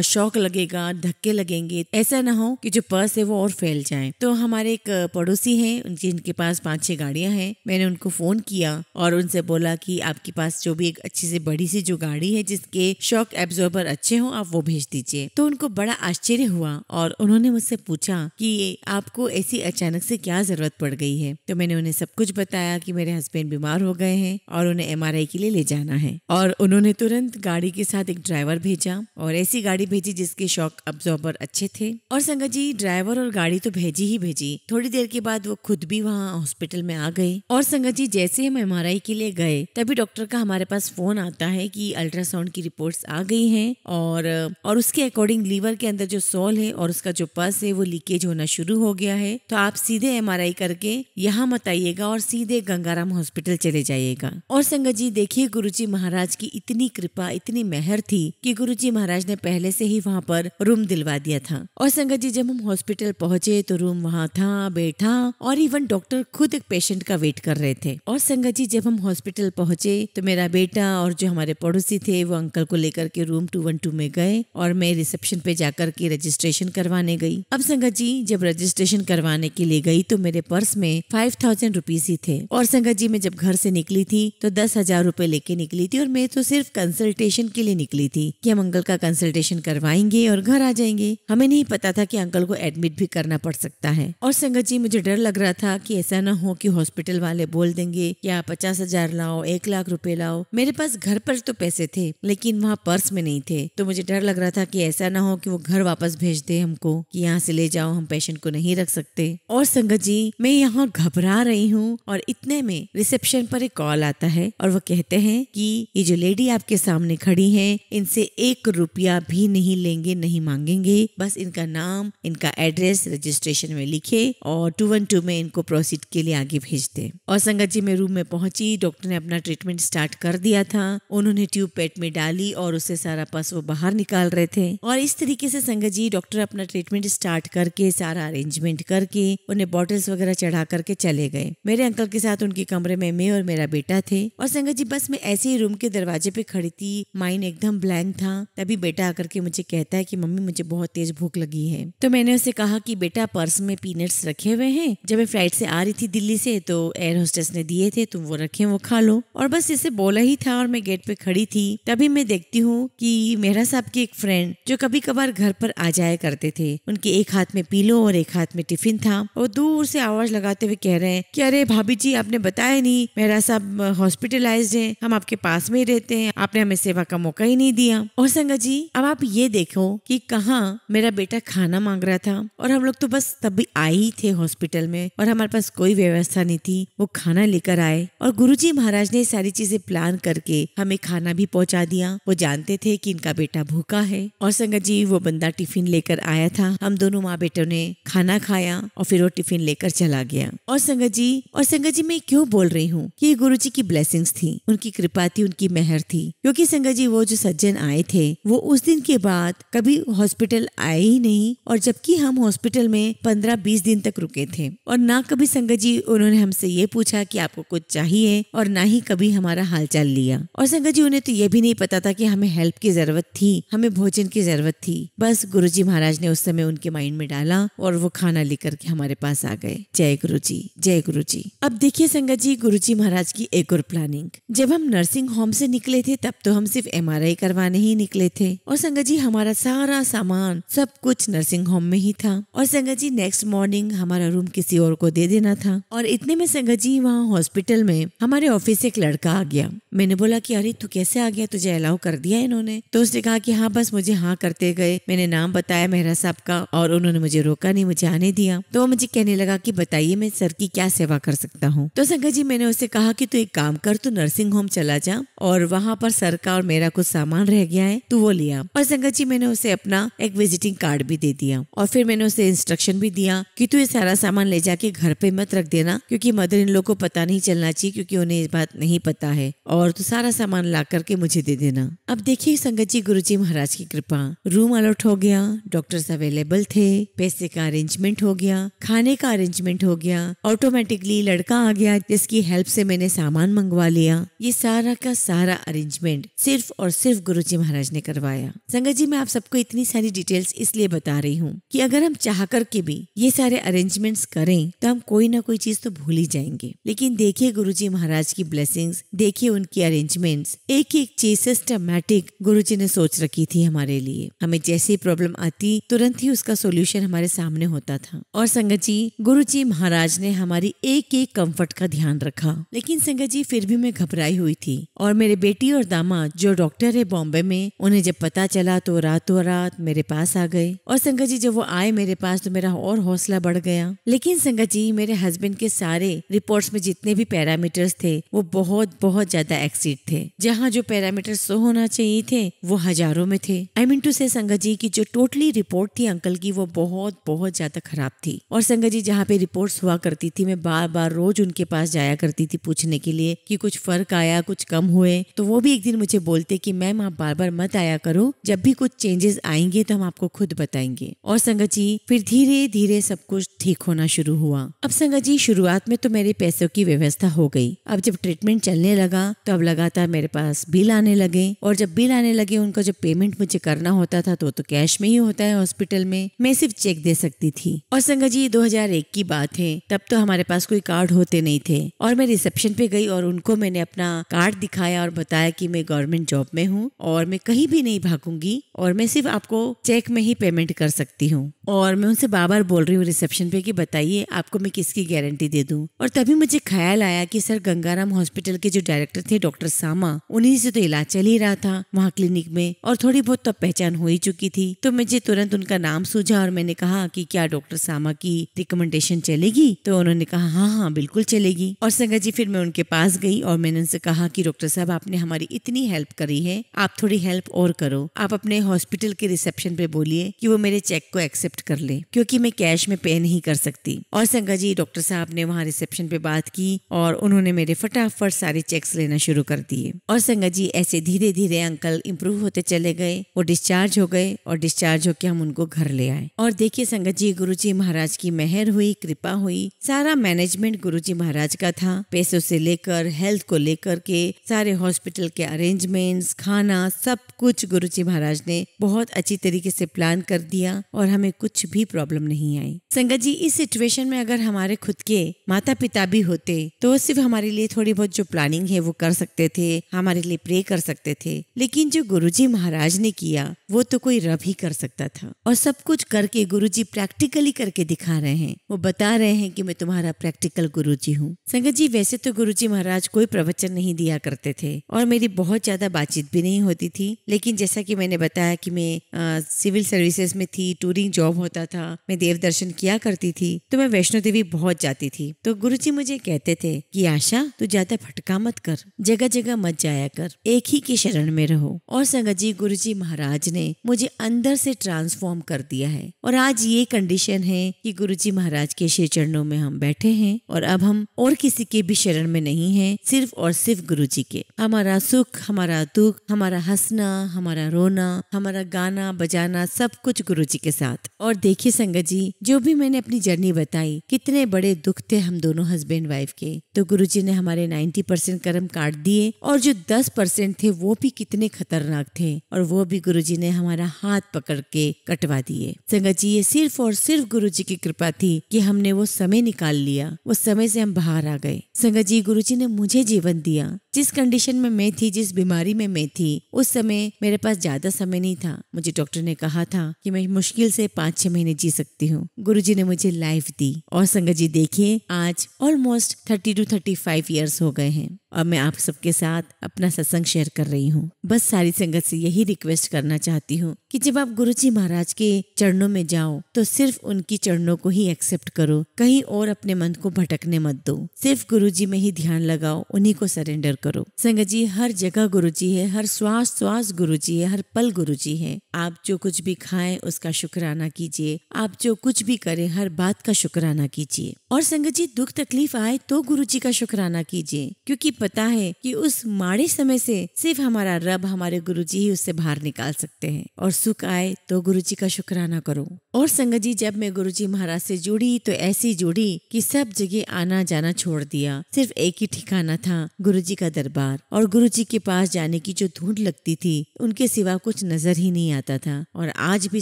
शॉक लगेगा, धक्के लगेंगे, ऐसा ना हो कि जो पर्स है वो और फैल जाए। तो हमारे एक पड़ोसी हैं जिनके पास 5-6 गाड़ियां हैं, मैंने उनको फोन किया और उनसे बोला कि आपके पास जो भी एक अच्छी से बड़ी सी जो गाड़ी है जिसके शॉक एब्जॉर्बर अच्छे हो आप वो भेज दीजिए। तो उनको बड़ा आश्चर्य हुआ और उन्होंने मुझसे पूछा कि आपको ऐसी अचानक से क्या जरूरत पड़ गई है। तो मैंने उन्हें सब कुछ बताया कि मेरे हस्बैंड बीमार हो गए हैं और उन्हें MRI के लिए ले जाना है। और उन्होंने तुरंत गाड़ी के साथ एक ड्राइवर भेजा और ऐसी गाड़ी भेजी जिसके शॉक अब्जॉर्बर अच्छे थे। और संगत जी ड्राइवर और गाड़ी तो भेजी ही भेजी, थोड़ी देर के बाद वो खुद भी वहाँ हॉस्पिटल में आ गए। और संगत जी जैसे हम MRI के लिए गए तभी डॉक्टर का हमारे पास फोन आता है कि अल्ट्रासाउंड की रिपोर्ट्स आ गई हैं और उसके अकॉर्डिंग लीवर के अंदर जो सोल है और उसका जो पस है वो लीकेज होना शुरू हो गया है। तो आप सीधे MRI करके यहाँ मत आइएगा और सीधे गंगाराम हॉस्पिटल चले जाइएगा। और संगत जी देखिए गुरुजी महाराज की इतनी कृपा, इतनी मेहर थी कि गुरुजी महाराज ने पहले से ही वहाँ पर रूम दिलवा दिया था। और संगत जी जब हम हॉस्पिटल पहुंचे तो रूम वहाँ था, बेड था और इवन डॉक्टर खुद एक पेशेंट का वेट कर रहे थे। और संगत जी जब हम हॉस्पिटल पहुंचे तो मेरा बेटा और जो हमारे पड़ोसी थे वो अंकल को लेकर के रूम 212 में गए और मैं रिसेप्शन पे जाकर के रजिस्ट्रेशन करवाने गई। अब संगत जी जब रजिस्ट्रेशन करवाने के लिए गई तो मेरे पर्स में 5000 रुपीज ही थे। और संगत जी मैं जब घर से निकली थी तो 10,000 रुपए लेके निकली थी और मैं तो सिर्फ कंसल्टेशन के लिए निकली थी कि हम अंकल का कंसल्टेशन करवाएंगे और घर आ जाएंगे। हमें नहीं पता था कि अंकल को एडमिट भी करना पड़ सकता है। और संगत जी मुझे डर लग रहा था कि ऐसा ना हो कि हॉस्पिटल वाले बोल देंगे कि आप 50,000 लाओ, 1 लाख रुपए लाओ। मेरे पास घर पर तो पैसे थे लेकिन वहाँ पर्स में नहीं थे, तो मुझे डर लग रहा था कि ऐसा ना हो कि वो घर वापस भेज दे हमको कि यहाँ से ले जाओ, हम पेशेंट को नहीं रख सकते। और संगत जी मैं यहाँ घबरा रही हूँ और इतने में रिसेप्शन पर एक कॉल आता है और वो कहते हैं कि ये जो लेडी आपके सामने खड़ी है इनसे 1 रुपया भी नहीं लेंगे, नहीं मांगेंगे, बस इनका नाम, इनका एड्रेस रजिस्ट्रेशन में लिखे और 212 में इनको प्रोसीड के लिए आगे भेज दे। और संगत जी मैं रूम में पहुंची, डॉक्टर ने अपना ट्रीटमेंट स्टार्ट कर दिया था। उन्होंने ट्यूब पेट में डाली और उससे सारा पस वो बाहर निकाल रहे थे। और इस तरीके से संगत जी डॉक्टर अपना ट्रीटमेंट स्टार्ट करके सारा अरेंजमेंट करके उन्हें बॉटल्स वगैरह चढ़ा करके चले गए। मेरे अंकल के साथ उनके कमरे में मैं और मेरा बेटा थे। और संगत जी बस मैं ऐसे ही रूम के दरवाजे पे खड़ी थी, माइंड एकदम ब्लैंक था। तभी बेटा आकर के मुझे कहता है कि मम्मी मुझे बहुत तेज भूख लगी है। तो मैंने उसे कहा कि बेटा पर्स में पीनट्स रखे हुए हैं, जब मैं फ्लाइट से आ रही थी दिल्ली से तो एयर होस्टेस ने दिए थे, तुम वो रखे वो खा लो। और बस इसे बोला ही था और मैं गेट पे खड़ी थी। तभी मैं देखती हूँ कि मेहरा साहब की एक फ्रेंड जो कभी कभार घर पर आ जाया करते थे, उनके एक हाथ में पीलो और एक हाथ में टिफिन था। और दूर से आवाज लगाते हुए कह रहे हैं कि अरे भाभी जी आपने बताया नहीं, मेहरा साहब हॉस्पिटलाइज्ड है, हम आपके पास में ही रहते हैं, आपने हमें सेवा का मौका ही नहीं दिया। और संगत जी अब आप ये देखो कि कहाँ मेरा बेटा खाना मांग रहा था और हम लोग तो बस तभी आए ही थे हॉस्पिटल में और हमारे पास कोई व्यवस्था नहीं थी। वो खाना लेकर आए और गुरुजी महाराज ने सारी चीजें प्लान करके हमें खाना भी पहुंचा दिया। वो जानते थे कि इनका बेटा भूखा है। और संगत जी वो बंदा टिफिन लेकर आया था, हम दोनों माँ बेटों ने खाना खाया और फिर वो टिफिन लेकर चला गया। और संगत जी मैं क्यों बोल रही हूँ कि ये गुरुजी की ब्लेसिंग्स थी, उनकी कृपा थी, उनकी मेहर थी। क्योंकि संगत जी वो जो सज्जन आए थे वो उस दिन के बाद कभी हॉस्पिटल आए ही नहीं, और जबकि हम हॉस्पिटल में 15-20 दिन तक रुके थे और ना कभी संगत जी उन्होंने हमसे ये पूछा कि आपको कुछ चाहिए और ना ही कभी हमारा हालचाल लिया। और संगत जी उन्हें तो ये भी नहीं पता था कि हमें हेल्प की जरूरत थी, हमें भोजन की जरूरत थी। बस गुरुजी महाराज ने उस समय उनके माइंड में डाला और वो खाना लेकर के हमारे पास आ गए। जय गुरुजी, जय गुरुजी। अब देखिए संगत जी गुरुजी महाराज की एक और प्लानिंग। जब हम नर्सिंग होम से निकले थे तब तो हम सिर्फ MRI करवाने ही निकले थे और संगत जी हमारा सारा सामान सब कुछ नर्सिंग होम में ही था। और संगत जी नेक्स्ट मॉर्निंग हमारा रूम किसी और को दे देना था। और इतने में संगत जी वहाँ हॉस्पिटल में हमारे ऑफिस से एक लड़का आ गया। मैंने बोला कि अरे तू कैसे आ गया, तुझे अलाउ कर दिया इन्होंने? तो उसने कहा कि हाँ बस मुझे हाँ करते गए, मैंने नाम बताया मेहरा साहब का और उन्होंने मुझे रोका नहीं, मुझे आने दिया। तो वो मुझे कहने लगा कि बताइए मैं सर की क्या सेवा कर सकता हूँ। तो संगत जी मैंने उससे कहा कि तू एक काम कर, तू नर्सिंग होम चला जा और वहाँ पर सर का और मेरा कुछ सामान रह गया है तू वो लिया। और संगत जी मैंने उसे अपना एक विजिटिंग कार्ड भी दे दिया और फिर मैंने उसे इंस्ट्रक्शन भी दिया कि तू ये सारा सामान ले जाके घर पे मत रख देना, क्योंकि मदर इन लोग को पता नहीं चलना चाहिए, क्योंकि उन्हें इस बात नहीं पता है, और तू सारा सामान ला करके मुझे दे देना। अब देखिए संगत जी गुरुजी महाराज की कृपा, रूम अलॉट हो गया, डॉक्टर्स अवेलेबल थे, पैसे का अरेंजमेंट हो गया, खाने का अरेंजमेंट हो गया, ऑटोमेटिकली लड़का आ गया जिसकी हेल्प से मैंने सामान मंगवा लिया। ये सारा का सारा अरेंजमेंट सिर्फ और सिर्फ गुरुजी महाराज ने करवाया। संगत जी मैं आप सबको इतनी सारी डिटेल्स इसलिए बता रही हूँ कि अगर हम चाह करके भी ये सारे अरेंजमेंट्स करें तो हम कोई ना कोई चीज तो भूल ही जाएंगे। लेकिन देखिए गुरुजी महाराज की ब्लेसिंग्स, देखिए उनकी अरेंजमेंट्स, एक एक चीज सिस्टमैटिक गुरुजी ने सोच रखी थी हमारे लिए। हमें जैसी प्रॉब्लम आती तुरंत ही उसका सोल्यूशन हमारे सामने होता था। और संगत जी गुरुजी महाराज ने हमारी एक एक कंफर्ट का ध्यान रखा। लेकिन संगत जी फिर भी मैं घबराई हुई थी। और मेरे बेटी और दामाद जो डॉक्टर है बॉम्बे में, उन्हें जब पता चला तो रातों रात मेरे पास आ गए। और संगत जी जब वो आए मेरे पास तो मेरा और हौसला बढ़ गया। लेकिन संगत जी मेरे हस्बैंड के सारे रिपोर्ट्स में जितने भी पैरामीटर्स थे वो बहुत बहुत ज्यादा एक्सीड थे। जहाँ जो पैरामीटर 100 होना चाहिए थे वो हजारों में थे। आई मीन टू से संगत जी की जो टोटली रिपोर्ट थी अंकल की वो बहुत बहुत ज्यादा खराब थी। और संगत जी जहाँ पे रिपोर्ट्स हुआ करती थी मैं बार बार रोज उनके पास जाया करती थी पूछने के लिए कि कुछ फर्क आया, कुछ कम हुए। तो वो भी एक दिन मुझे बोलते कि मैम आप बार बार मत आया करो, जब भी कुछ चेंजेस आएंगे तो हम आपको खुद बताएंगे। और संगत जी फिर धीरे धीरे सब कुछ ठीक होना शुरू हुआ। अब संगत जी शुरुआत में तो मेरे पैसों की व्यवस्था हो गई। अब जब ट्रीटमेंट चलने लगा तो अब लगातार मेरे पास बिल आने लगे, और जब बिल आने लगे उनका जो पेमेंट मुझे करना होता था तो कैश में ही होता है हॉस्पिटल में, मैं सिर्फ चेक दे सकती थी। और संगत जी 2001 की बात है, तब तो हमारे पास कोई कार्ड होते नहीं थे। और मैं रिसेप्शन पे गई और उनको मैंने अपना कार्ड दिखाया और बताया कि मैं गवर्नमेंट जॉब में हूँ और मैं कहीं भी नहीं भागूंगी और मैं सिर्फ आपको चेक में ही पेमेंट कर सकती हूँ। और मैं उनसे बार बार बोल रही हूँ रिसेप्शन पे कि बताइए आपको मैं किसकी गारंटी दे दूं। और तभी मुझे ख्याल आया कि सर गंगाराम हॉस्पिटल के जो डायरेक्टर थे डॉक्टर सामा, उन्हीं से तो इलाज चल ही रहा था वहाँ क्लिनिक में, और थोड़ी बहुत तो पहचान हो ही चुकी थी। तो मुझे तुरंत उनका नाम सूझा और मैंने कहा कि क्या डॉक्टर सामा की रिकमेंडेशन चलेगी? तो उन्होंने कहा हाँ हाँ बिल्कुल चलेगी। और संगत जी फिर मैं उनके पास गई और मैंने उनसे कहा कि डॉक्टर साहब आपने हमारी इतनी हेल्प करी है, आप थोड़ी हेल्प और करो। आप अपने हॉस्पिटल के रिसेप्शन पे बोलिए कि वो मेरे चेक को एक्सेप्ट कर ले, क्योंकि मैं कैश में पे नहीं कर सकती। और संगत जी डॉक्टर साहब ने वहाँ रिसेप्शन पे बात की और उन्होंने मेरे फटाफट सारे चेक्स लेना शुरू कर दिए। और संगत जी ऐसे धीरे धीरे अंकल इम्प्रूव होते चले गए, वो डिस्चार्ज हो गए और डिस्चार्ज होकर हम उनको घर ले आए। और देखिए संगत जी गुरुजी महाराज की मेहर हुई, कृपा हुई, सारा मैनेजमेंट गुरुजी महाराज का था। पैसों से लेकर हेल्थ को लेकर के सारे हॉस्पिटल के अरेंजमेंट्स, खाना, सब कुछ गुरुजी महाराज ने बहुत अच्छी तरीके से प्लान कर दिया और हमें कुछ भी प्रॉब्लम नहीं आई। संगत जी इस सिचुएशन में अगर हमारे खुद के माता पिता भी होते तो सिर्फ हमारे लिए थोड़ी बहुत जो प्लानिंग है वो कर सकते थे, हमारे लिए प्रे कर सकते थे, लेकिन जो गुरुजी महाराज ने किया वो तो कोई रब ही कर सकता था। और सब कुछ करके गुरुजी प्रैक्टिकली करके दिखा रहे हैं, वो बता रहे हैं कि मैं तुम्हारा प्रैक्टिकल गुरुजी हूँ। संगत जी वैसे तो गुरुजी महाराज कोई प्रवचन नहीं दिया करते थे और मेरी बहुत ज्यादा बातचीत भी नहीं होती थी, लेकिन जैसा कि मैंने बताया कि मैं सिविल सर्विसेज में थी, टूरिंग जॉब होता था, मैं देव दर्शन किया करती थी, तो मैं वैष्णो देवी बहुत जाती थी। तो गुरुजी मुझे कहते थे कि आशा तू ज्यादा भटका मत कर, जगह जगह मत जाया कर, एक ही की शरण में रहो। और संगत जी गुरुजी महाराज ने मुझे अंदर से ट्रांसफॉर्म कर दिया है और आज ये कंडीशन है कि गुरुजी महाराज के श्री चरणों में हम बैठे हैं और अब हम और किसी के भी शरण में नहीं हैं, सिर्फ और सिर्फ गुरुजी के। हमारा सुख, हमारा दुख, हमारा हंसना, हमारा रोना, हमारा गाना बजाना, सब कुछ गुरुजी के साथ। और देखिए संगत जी जो भी मैंने अपनी जर्नी बताई, कितने बड़े दुख थे हम दोनों हस्बैंड वाइफ के, तो गुरुजी ने हमारे 90% कर्म काट दिए और जो 10% थे वो भी कितने खतरनाक थे और वो भी गुरुजी ने हमारा हाथ पकड़ के कटवा दिए। संगत जी ये सिर्फ और सिर्फ गुरुजी की कृपा थी कि हमने वो समय निकाल लिया, उस समय से हम बाहर आ गए। संगत जी गुरुजी ने मुझे जीवन दिया, जिस कंडीशन में मैं थी, जिस बीमारी में मैं थी, उस समय मेरे पास ज्यादा समय नहीं था। मुझे डॉक्टर ने कहा था कि मैं मुश्किल से 5-6 महीने जी सकती हूँ। गुरुजी ने मुझे लाइफ दी और संगत जी देखिए आज ऑलमोस्ट 30 to 35 ईयर्स हो गए हैं और मैं आप सबके साथ अपना सत्संग शेयर कर रही हूँ। बस सारी संगत से यही रिक्वेस्ट करना चाहती हूँ कि जब आप गुरुजी महाराज के चरणों में जाओ तो सिर्फ उनकी चरणों को ही एक्सेप्ट करो, कहीं और अपने मन को भटकने मत दो, सिर्फ गुरुजी में ही ध्यान लगाओ, उन्हीं को सरेंडर करो। संगत जी हर जगह गुरुजी है, हर श्वास श्वास गुरुजी है, हर पल गुरुजी है। आप जो कुछ भी खाएं उसका शुक्राना कीजिए, आप जो कुछ भी करें हर बात का शुक्राना कीजिए। और संगत जी दुख तकलीफ आए तो गुरुजी का शुक्राना कीजिए, क्योंकि पता है कि उस माड़े समय से सिर्फ हमारा रब, हमारे गुरुजी ही उससे बाहर निकाल सकते हैं। और सुख आए तो गुरुजी का शुक्राना करो। और संगत जी जब मैं गुरुजी महाराज से जुड़ी तो ऐसी जुड़ी कि सब जगह आना जाना छोड़ दिया, सिर्फ एक ही ठिकाना था, गुरुजी का दरबार। और गुरुजी के पास जाने की जो धुंध लगती थी उनके सिवा कुछ नजर ही नहीं आता था। और आज भी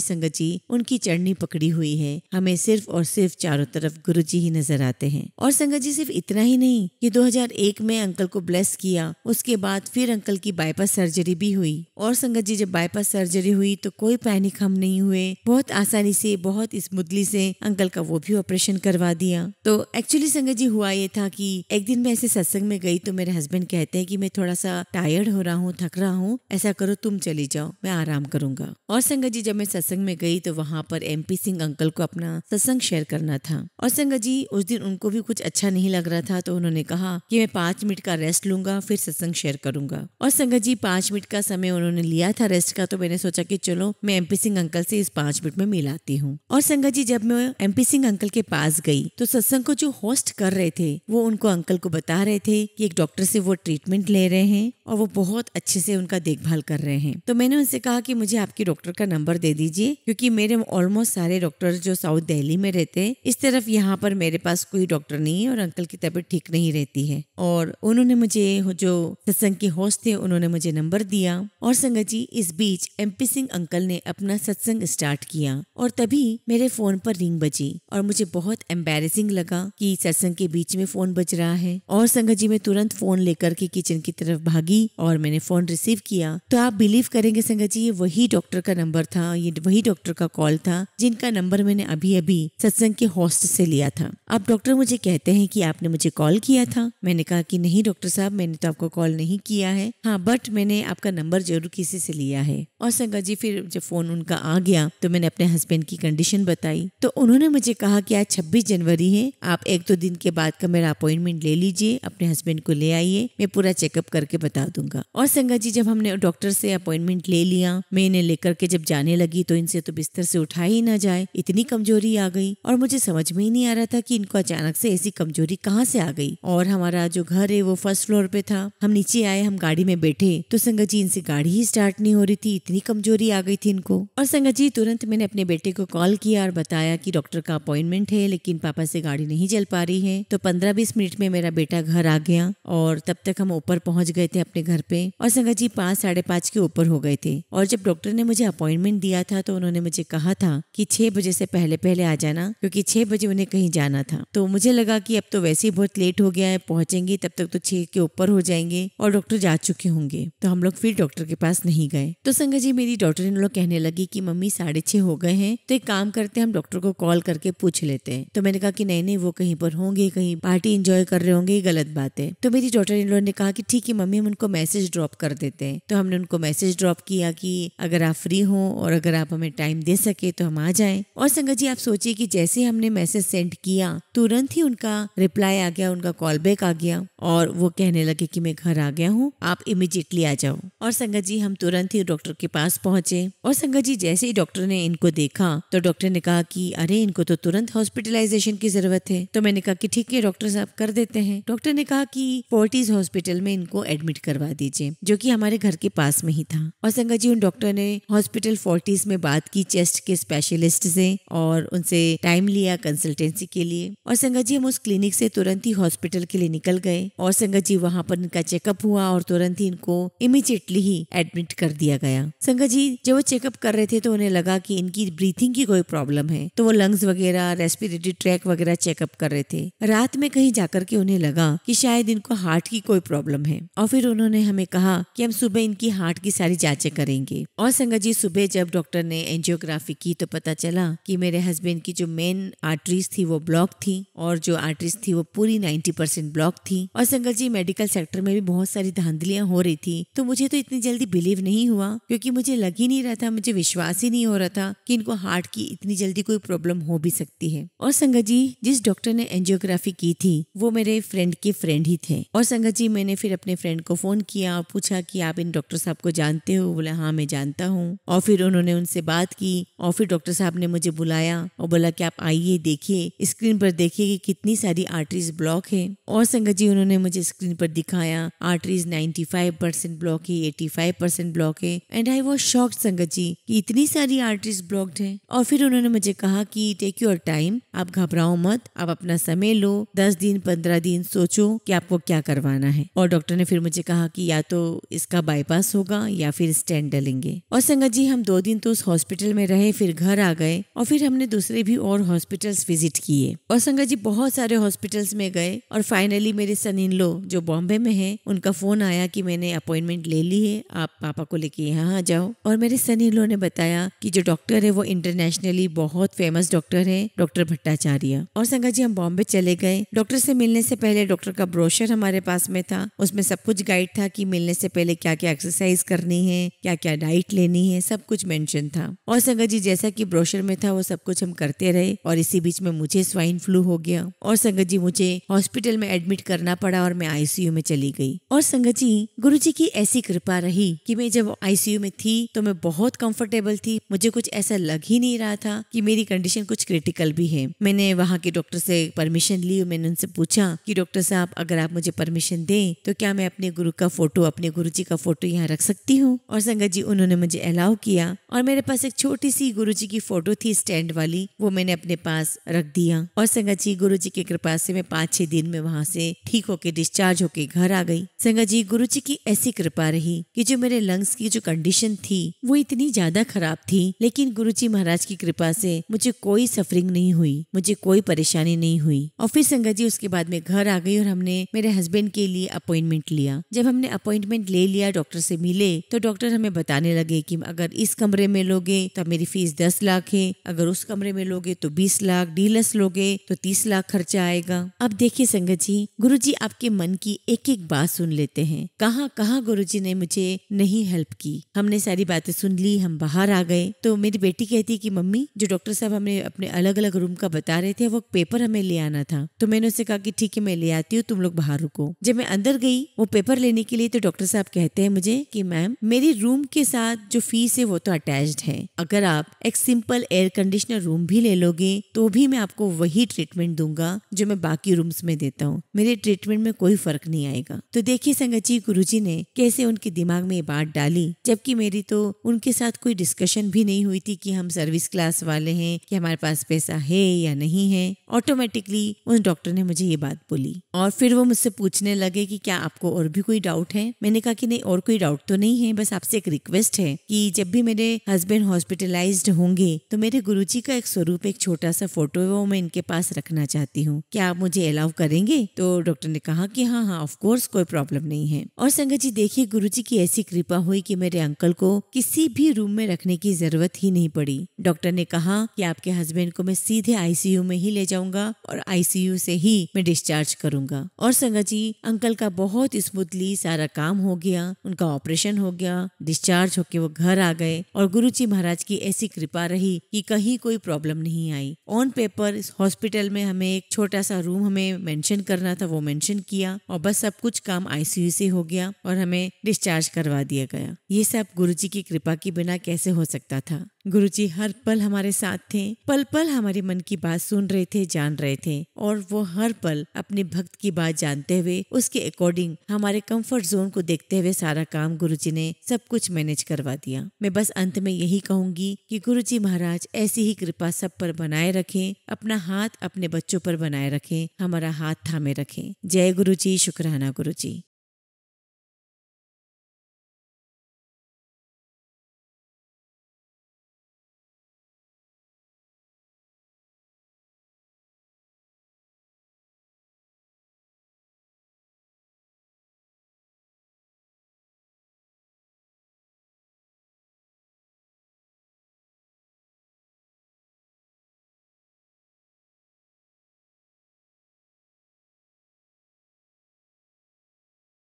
संगत जी उनकी चरनी पकड़ी हुई है, हमें सिर्फ और सिर्फ चारों तरफ गुरुजी ही नजर आते हैं। और संगत जी सिर्फ इतना ही नहीं, ये 2001 में अंकल को ब्लेस किया, उसके बाद फिर अंकल की बाईपास सर्जरी भी हुई। और संगत जी जब बाईपास सर्जरी हुई तो कोई पैनिक हम नहीं हुए, बहुत आसानी से, बहुत स्मूथली से अंकल का वो भी ऑपरेशन करवा दिया। तो एक्चुअली संगत जी हुआ ये था कि एक दिन मैं ऐसे सत्संग में गई तो मेरे हस्बैंड कहते हैं कि मैं थोड़ा सा टायर्ड हो रहा हूँ, थक रहा हूँ, ऐसा करो तुम चली जाओ, मैं आराम करूंगा। और संगत जी जब मैं सत्संग में गई तो वहाँ पर MP सिंह अंकल को अपना सत्संग शेयर करना था। और संगत जी उस दिन उनको भी कुछ अच्छा नहीं लग रहा था, तो उन्होंने कहा कि मैं 5 मिनट का रेस्ट लूंगा फिर सत्संग शेयर करूंगा। और संगत जी 5 मिनट का समय उन्होंने लिया था रेस्ट का, तो मैंने सोचा कि चलो मैं MP सिंह अंकल से इस 5 मिनट में मिलाती हूँ। और संगत जी जब मैं MP सिंह अंकल के पास गई तो सत्संग को जो होस्ट कर रहे थे वो उनको अंकल को बता रहे थे कि एक डॉक्टर से वो ट्रीटमेंट ले रहे हैं और वो बहुत अच्छे से उनका देखभाल कर रहे हैं। तो मैंने उनसे कहा कि मुझे आपके डॉक्टर का नंबर दे दीजिए, क्योंकि मेरे ऑलमोस्ट सारे डॉक्टर जो साउथ दिल्ली में रहते हैं, इस तरफ यहाँ पर मेरे पास कोई डॉक्टर नहीं है और अंकल की तबीयत ठीक नहीं रहती है। और उन्होंने मुझे, जो सत्संग के होस्ट थे, उन्होंने मुझे नंबर दिया। और संगत जी इस बीच MP सिंह अंकल ने अपना सत्संग स्टार्ट किया और तभी मेरे फोन पर रिंग बजी और मुझे बहुत एम्बैरेसिंग लगा कि सत्संग के बीच में फोन बज रहा है। और संगत जी मैं तुरंत फोन लेकर के किचन की तरफ भागी और मैंने फोन रिसीव किया। तो आप बिलीव करेंगे संगत जी ये वही डॉक्टर का नंबर था, ये वही डॉक्टर का कॉल था था, जिनका नंबर मैंने अभी अभी सत्संग के होस्ट से लिया था। अब डॉक्टर मुझे कहते हैं कि आपने मुझे कॉल किया था। मैंने कहा कि नहीं डॉक्टर साहब, मैंने तो आपको कॉल नहीं किया है, हाँ बट मैंने आपका नंबर जरूर किसी से लिया है। और संगत जी फिर जब फोन उनका आ गया तो मैंने अपने हस्बैंड की कंडीशन बताई, तो उन्होंने मुझे कहा कि आज 26 जनवरी है, आप 1-2 दिन के बाद का मेरा अपॉइंटमेंट ले लीजिए, अपने हस्बैंड को ले आइए, मैं पूरा चेकअप करके बता दूंगा। और संगत जी जब हमने डॉक्टर से अपॉइंटमेंट ले लिया, मैं इन्हें लेकर के जब जाने लगी तो इनसे तो बिस्तर से उठा ही ना जाए, इतनी कमजोरी आ गई। और मुझे समझ में ही नहीं आ रहा था कि इनको अचानक से ऐसी कमजोरी कहाँ से आ गई। और हमारा जो घर है वो फर्स्ट फ्लोर पे था। हम नीचे आए, हम गाड़ी में बैठे तो संगत जी इनसे गाड़ी ही स्टार्ट नहीं हो रही थी, इतनी कमजोरी आ गई थी इनको। और संगत जी तुरंत मैंने अपने बेटे को कॉल किया और बताया कि डॉक्टर का अपॉइंटमेंट है लेकिन पापा से गाड़ी नहीं चल पा रही है। तो 15-20 मिनट में मेरा बेटा घर आ गया और तब तक हम ऊपर पहुंच गए थे अपने घर पे। और संगत जी 5-5:30 के ऊपर हो गए थे। और जब डॉक्टर ने मुझे अपॉइंटमेंट दिया था तो उन्होंने मुझे कहा था कि 6 बजे से पहले पहले आ जाना, क्योंकि 6 बजे उन्हें कहीं जाना था। तो मुझे लगा कि अब तो वैसे ही बहुत लेट हो गया है, पहुंचेंगे तब तक तो 6 के ऊपर हो जाएंगे और डॉक्टर जा चुके होंगे। तो हम लोग फिर डॉक्टर के पास नहीं गए। तो संगत जी मेरी डॉक्टर इन लोग कहने लगी कि मम्मी 6:30 हो गए हैं, तो एक काम करते हैं हम डॉक्टर को कॉल करके पूछ लेते हैं। तो मैंने कहा कि नहीं वो कहीं पर होंगे, कहीं पार्टी एंजॉय कर रहे होंगे, गलत बात है। तो मेरी डॉक्टर इन लोगों ने कहा कि ठीक है मम्मी, हम उनको मैसेज ड्रॉप कर देते हैं। तो हमने उनको मैसेज ड्रॉप किया कि अगर आप फ्री हो और अगर आप हमें टाइम दे सके तो हम आ जाएं। और संगत जी आप सोचिए कि जैसे हमने मैसेज सेंड किया तुरंत ही उनका रिप्लाई आ गया, उनका कॉल बैक आ गया और वो कहने लगे कि मैं घर आ गया हूँ, आप इमीडिएटली आ जाओ। और संगत जी हम तुरंत ही डॉक्टर के पास पहुंचे। और संगत जी जैसे ही डॉक्टर ने इनको देखा तो डॉक्टर ने कहा कि अरे इनको तो तुरंत हॉस्पिटलाइजेशन की जरूरत है। तो मैंने कहा कि ठीक है डॉक्टर साहब कर देते हैं। डॉक्टर ने कहा कि फोर्टिस हॉस्पिटल में इनको एडमिट करवा दीजिए, जो कि हमारे घर के पास में ही था। और संगत जी उन डॉक्टर ने हॉस्पिटल फोर्टिस में बात की चेस्ट के स्पेशलिस्ट से और उनसे टाइम लिया कंसल्टेंसी के लिए। और संगत जी हम उस क्लिनिक से तुरंत ही हॉस्पिटल के लिए निकल गए। और संगत जी वहाँ पर इनका चेकअप हुआ और तुरंत ही इनको इमीडिएटली ही एडमिट कर दिया गया। संगत जी जब वो चेकअप कर रहे थे तो उन्हें लगा कि इनकी ब्रीथिंग की कोई प्रॉब्लम है, तो वो लंग्स वगैरह रेस्पिरेटरी ट्रैक वगैरह चेकअप कर रहे थे। रात में कहीं जाकर के उन्हें लगा कि शायद इनको हार्ट की कोई प्रॉब्लम है। और फिर उन्होंने हमें कहा कि हम सुबह इनकी हार्ट की सारी जांचें करेंगे। और संगत जी सुबह जब डॉक्टर ने एंजियोग्राफी की तो पता चला कि मेरे हस्बैंड की जो मेन आर्टरीज थी वो ब्लॉक थी और जो आर्टरीज थी वो पूरी 90% ब्लॉक थी। और संगत जी मेडिकल सेक्टर में भी बहुत सारी धांधलियां हो रही थी। तो मुझे तो इतनी जल्दी बिलीव नहीं हुआ, क्योंकि मुझे लग ही नहीं रहा था, मुझे विश्वास ही नहीं हो रहा था कि इनको हार्ट की इतनी जल्दी कोई प्रॉब्लम हो भी सकती है। और संगत जी जिस डॉक्टर ने एंजियोग्राफी की थी वो मेरे फ्रेंड के फ्रेंड ही थे। और संगत जी मैंने फिर अपने फ्रेंड को फोन किया और पूछा कि आप इन डॉक्टर साहब को जानते हो? बोला हाँ मैं जानता हूँ। और फिर उन्होंने उनसे बात की और फिर डॉक्टर साहब ने मुझे बुलाया और बोला कि आप आइए, देखिए स्क्रीन पर देखिए कि कितनी सारी आर्टरीज ब्लॉक है। और संगत जी उन्होंने मुझे स्क्रीन पर दिखाया आर्टरीज 95% ब्लॉक है, 85% ब्लॉक है। एंड आई वाज शॉक्ड संगत जी कि इतनी सारी आर्टरीज ब्लॉक्ड है। और फिर उन्होंने मुझे कहा कि टेक योर टाइम, आप घबराओ मत, आप अपना समय लो, 10 दिन 15 दिन सोचो कि आपको क्या करवाना है। और डॉक्टर ने फिर मुझे कहा कि या तो इसका बाईपास होगा या फिर स्टेंट डालेंगे। और संगत जी हम 2 दिन तो उस हॉस्पिटल में रहे, फिर घर आ गए और फिर हमने दूसरे भी और हॉस्पिटल्स विजिट किए। और संगत जी बहुत सारे हॉस्पिटल्स में गए और फाइनली मेरे सन इन लॉ जो बॉम्बे में है उनका फोन आया कि मैंने अपॉइंटमेंट ले ली है, आप पापा को लेके यहाँ आ जाओ। और मेरे सन इन लॉ ने बताया कि जो डॉक्टर है वो इंटरनेशनली बहुत फेमस डॉक्टर है, डॉक्टर भट्टाचार्य। और संगत जी हम बॉम्बे चले गए। डॉक्टर से मिलने से पहले डॉक्टर का ब्रोशर हमारे पास में था, उसमें सब कुछ गाइड था कि मिलने से पहले क्या क्या एक्सरसाइज करनी है, क्या क्या डाइट लेनी है, सब कुछ मेंशन था। और संगत जी जैसा कि ब्रोशर में था वो सब कुछ हम करते रहे। और इसी बीच में मुझे स्वाइन फ्लू हो गया और संगत जी मुझे हॉस्पिटल में एडमिट करना पड़ा और मैं आईसीयू में चली गई। और संगत जी गुरुजी की ऐसी कृपा रही कि मैं जब आईसीयू में थी तो मैं बहुत कंफर्टेबल थी, मुझे कुछ ऐसा लग ही नहीं रहा था कि मेरी कंडीशन कुछ क्रिटिकल भी है। मैंने वहाँ के डॉक्टर से परमिशन ली, मैंने उनसे पूछा कि डॉक्टर साहब अगर आप मुझे परमिशन दें तो क्या मैं अपने गुरु का फोटो, अपने गुरुजी का फोटो यहाँ रख सकती हूँ? और संगत जी उन्होंने मुझे अलाउ किया और मेरे पास एक छोटी सी गुरुजी की फोटो थी स्टैंड वाली, वो मैंने अपने पास रख दिया। और संगत जी गुरुजी की कृपा से मैं 5-6 दिन में वहाँ से ठीक होके डिस्चार्ज होके घर आ गई। संगत जी, गुरुजी की ऐसी कृपा रही कि जो मेरे लंग्स की जो कंडीशन थी वो इतनी ज्यादा खराब थी, लेकिन गुरुजी महाराज की कृपा से मुझे कोई सफरिंग नहीं हुई, मुझे कोई परेशानी नहीं हुई। और फिर संगत जी उसके बाद में घर आ गई और हमने मेरे हस्बैंड के लिए अपॉइंटमेंट लिया। जब हमने अपॉइंटमेंट ले लिया, डॉक्टर से मिले, तो डॉक्टर हमें बताने लगे कि अगर इस कमरे में लोगे तो मेरी फीस 10 लाख है, अगर उस कमरे में लोगे तो 20 लाख, डीलक्स लोगे तो 30 लाख खर्चा आएगा। अब देखिए संगत जी, गुरुजी आपके मन की एक एक बात सुन लेते हैं। कहाँ कहाँ गुरुजी ने मुझे नहीं हेल्प की। हमने सारी बातें सुन ली, हम बाहर आ गए तो मेरी बेटी कहती कि मम्मी, जो डॉक्टर साहब हमें अपने अलग अलग रूम का बता रहे थे वो पेपर हमें ले आना था। तो मैंने उससे कहा कि ठीक है मैं ले आती हूँ, तुम लोग बाहर रुको। जब मैं अंदर गई वो पेपर लेने के लिए तो डॉक्टर साहब कहते हैं मुझे कि मैम, मेरी रूम के साथ जो फीस है वो तो अटैच्ड है, अगर आप एक सिंपल एयर कंडीशनर रूम भी ले लोगे तो भी मैं आपको वही ट्रीटमेंट दूंगा जो मैं बाकी रूम्स में देता हूँ, मेरे ट्रीटमेंट में कोई फर्क नहीं आएगा। तो देखिए संगत जी, गुरुजी ने कैसे उनके दिमाग में ये बात डाली, जबकि मेरी तो उनके साथ कोई डिस्कशन भी नहीं हुई थी कि हम सर्विस क्लास वाले हैं, कि हमारे पास पैसा है या नहीं है। ऑटोमेटिकली उस डॉक्टर ने मुझे ये बात बोली और फिर वो मुझसे पूछने लगे कि क्या आपको और भी कोई डाउट है। मैंने कहा कि नहीं, और कोई डाउट तो नहीं है, बस आपसे एक रिक्वेस्ट है कि जब भी मेरे हस्बैंड हॉस्पिटलाइज्ड होंगे तो मेरे गुरुजी का एक स्वरूप, एक छोटा सा फोटो है, वो मैं इनके पास रखना चाहती हूँ, क्या आप मुझे अलाउ करेंगे? तो डॉक्टर ने कहा कि हाँ हाँ ऑफ कोर्स, कोई प्रॉब्लम नहीं है। और संगत जी देखिए, गुरुजी की ऐसी कृपा हुई कि मेरे अंकल को किसी भी रूम में रखने की जरूरत ही नहीं पड़ी। डॉक्टर ने कहा कि आपके हस्बैंड को मैं सीधे आईसीयू में ही ले जाऊंगा और आईसीयू से ही मैं डिस्चार्ज करूंगा। और संगत जी, अंकल का बहुत स्मूथली सारा काम हो गया, उनका ऑपरेशन हो गया, डिस्चार्ज होके वो घर आ गए। और गुरुजी महाराज की ऐसी कृपा रही कि कहीं कोई प्रॉब्लम नहीं आई। ऑन पेपर इस हॉस्पिटल में हमें एक छोटा सा रूम हमें मेंशन करना था, वो मेंशन किया और बस सब कुछ काम आईसीयू से हो गया और हमें डिस्चार्ज करवा दिया गया। ये सब गुरुजी की कृपा के बिना कैसे हो सकता था। गुरुजी हर पल हमारे साथ थे, पल पल हमारे मन की बात सुन रहे थे, जान रहे थे, और वो हर पल अपने भक्त की बात जानते हुए उसके अकॉर्डिंग हमारे कंफर्ट जोन को देखते हुए सारा काम गुरुजी ने सब कुछ मैनेज करवा दिया। मैं बस अंत में यही कहूंगी कि गुरुजी महाराज ऐसी ही कृपा सब पर बनाए रखें, अपना हाथ अपने बच्चों पर बनाए रखें, हमारा हाथ थामे रखें। जय गुरुजी, शुक्राना गुरुजी।